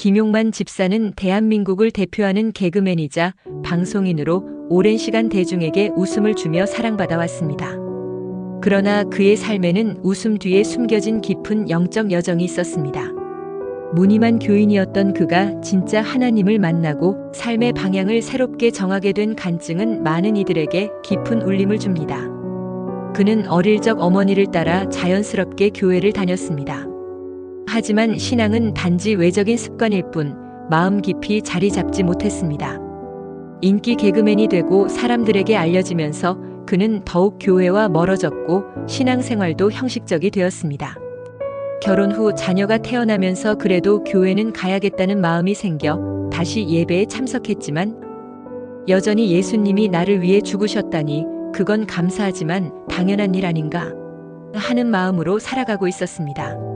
김용만 집사는 대한민국을 대표하는 개그맨이자 방송인으로 오랜 시간 대중에게 웃음을 주며 사랑받아 왔습니다. 그러나 그의 삶에는 웃음 뒤에 숨겨진 깊은 영적 여정이 있었습니다. 무늬만 교인이었던 그가 진짜 하나님을 만나고 삶의 방향을 새롭게 정하게 된 간증은 많은 이들에게 깊은 울림을 줍니다. 그는 어릴 적 어머니를 따라 자연스럽게 교회를 다녔습니다. 하지만 신앙은 단지 외적인 습관일 뿐 마음 깊이 자리 잡지 못했습니다. 인기 개그맨이 되고 사람들에게 알려지면서 그는 더욱 교회와 멀어졌고 신앙생활도 형식적이 되었습니다. 결혼 후 자녀가 태어나면서 그래도 교회는 가야겠다는 마음이 생겨 다시 예배에 참석했지만 여전히 예수님이 나를 위해 죽으셨다니 그건 감사하지만 당연한 일 아닌가 하는 마음으로 살아가고 있었습니다.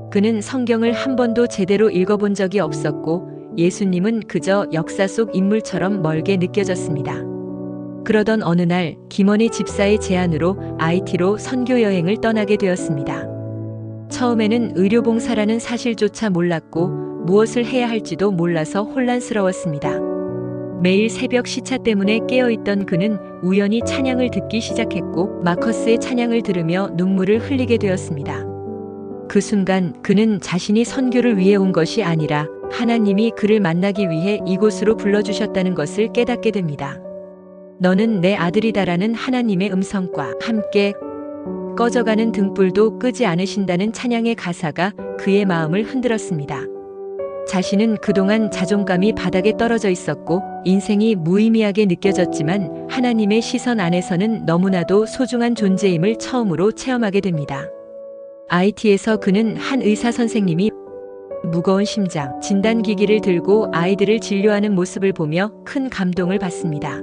그는 성경을 한 번도 제대로 읽어본 적이 없었고 예수님은 그저 역사 속 인물처럼 멀게 느껴졌습니다. 그러던 어느 날 김원희 집사의 제안으로 IT로 선교 여행을 떠나게 되었습니다. 처음에는 의료봉사라는 사실조차 몰랐고 무엇을 해야 할지도 몰라서 혼란스러웠습니다. 매일 새벽 시차 때문에 깨어있던 그는 우연히 찬양을 듣기 시작했고 마커스의 찬양을 들으며 눈물을 흘리게 되었습니다. 그 순간 그는 자신이 선교를 위해 온 것이 아니라 하나님이 그를 만나기 위해 이곳으로 불러주셨다는 것을 깨닫게 됩니다. 너는 내 아들이다라는 하나님의 음성과 함께 꺼져가는 등불도 끄지 않으신다는 찬양의 가사가 그의 마음을 흔들었습니다. 자신은 그동안 자존감이 바닥에 떨어져 있었고 인생이 무의미하게 느껴졌지만 하나님의 시선 안에서는 너무나도 소중한 존재임을 처음으로 체험하게 됩니다. IT에서 그는 한 의사 선생님이 무거운 심장 진단기기를 들고 아이들을 진료하는 모습을 보며 큰 감동을 받습니다.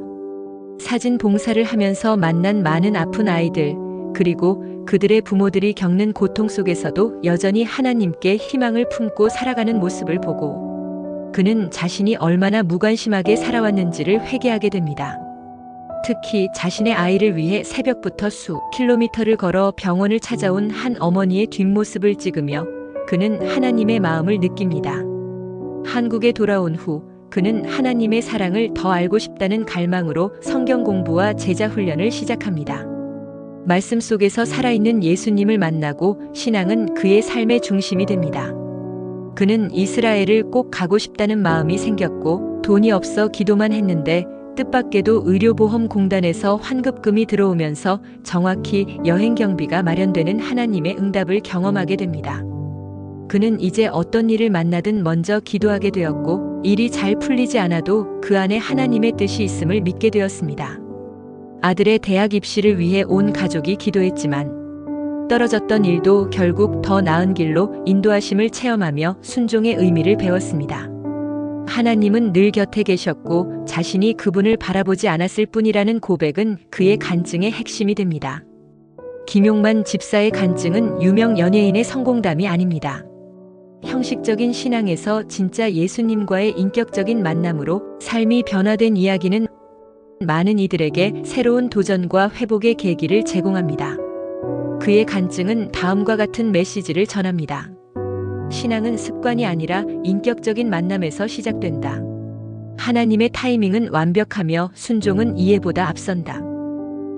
사진 봉사를 하면서 만난 많은 아픈 아이들, 그리고 그들의 부모들이 겪는 고통 속에서도 여전히 하나님께 희망을 품고 살아가는 모습을 보고 그는 자신이 얼마나 무관심하게 살아왔는지를 회개하게 됩니다. 특히 자신의 아이를 위해 새벽부터 수 킬로미터를 걸어 병원을 찾아온 한 어머니의 뒷모습을 찍으며 그는 하나님의 마음을 느낍니다. 한국에 돌아온 후 그는 하나님의 사랑을 더 알고 싶다는 갈망으로 성경 공부와 제자 훈련을 시작합니다. 말씀 속에서 살아있는 예수님을 만나고 신앙은 그의 삶의 중심이 됩니다. 그는 이스라엘을 꼭 가고 싶다는 마음이 생겼고 돈이 없어 기도만 했는데 뜻밖에도 의료보험공단에서 환급금이 들어오면서 정확히 여행 경비가 마련되는 하나님의 응답을 경험하게 됩니다. 그는 이제 어떤 일을 만나든 먼저 기도하게 되었고 일이 잘 풀리지 않아도 그 안에 하나님의 뜻이 있음을 믿게 되었습니다. 아들의 대학 입시를 위해 온 가족이 기도했지만 떨어졌던 일도 결국 더 나은 길로 인도하심을 체험하며 순종의 의미를 배웠습니다. 하나님은 늘 곁에 계셨고 자신이 그분을 바라보지 않았을 뿐이라는 고백은 그의 간증의 핵심이 됩니다. 김용만 집사의 간증은 유명 연예인의 성공담이 아닙니다. 형식적인 신앙에서 진짜 예수님과의 인격적인 만남으로 삶이 변화된 이야기는 많은 이들에게 새로운 도전과 회복의 계기를 제공합니다. 그의 간증은 다음과 같은 메시지를 전합니다. 신앙은 습관이 아니라 인격적인 만남에서 시작된다. 하나님의 타이밍은 완벽하며 순종은 이해보다 앞선다.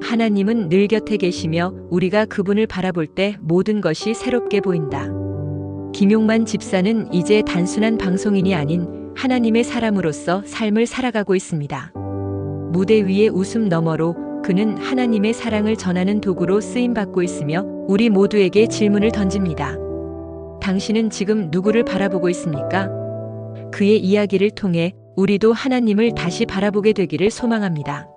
하나님은 늘 곁에 계시며 우리가 그분을 바라볼 때 모든 것이 새롭게 보인다. 김용만 집사는 이제 단순한 방송인이 아닌 하나님의 사람으로서 삶을 살아가고 있습니다. 무대 위의 웃음 너머로 그는 하나님의 사랑을 전하는 도구로 쓰임받고 있으며 우리 모두에게 질문을 던집니다. 당신은 지금 누구를 바라보고 있습니까? 그의 이야기를 통해 우리도 하나님을 다시 바라보게 되기를 소망합니다.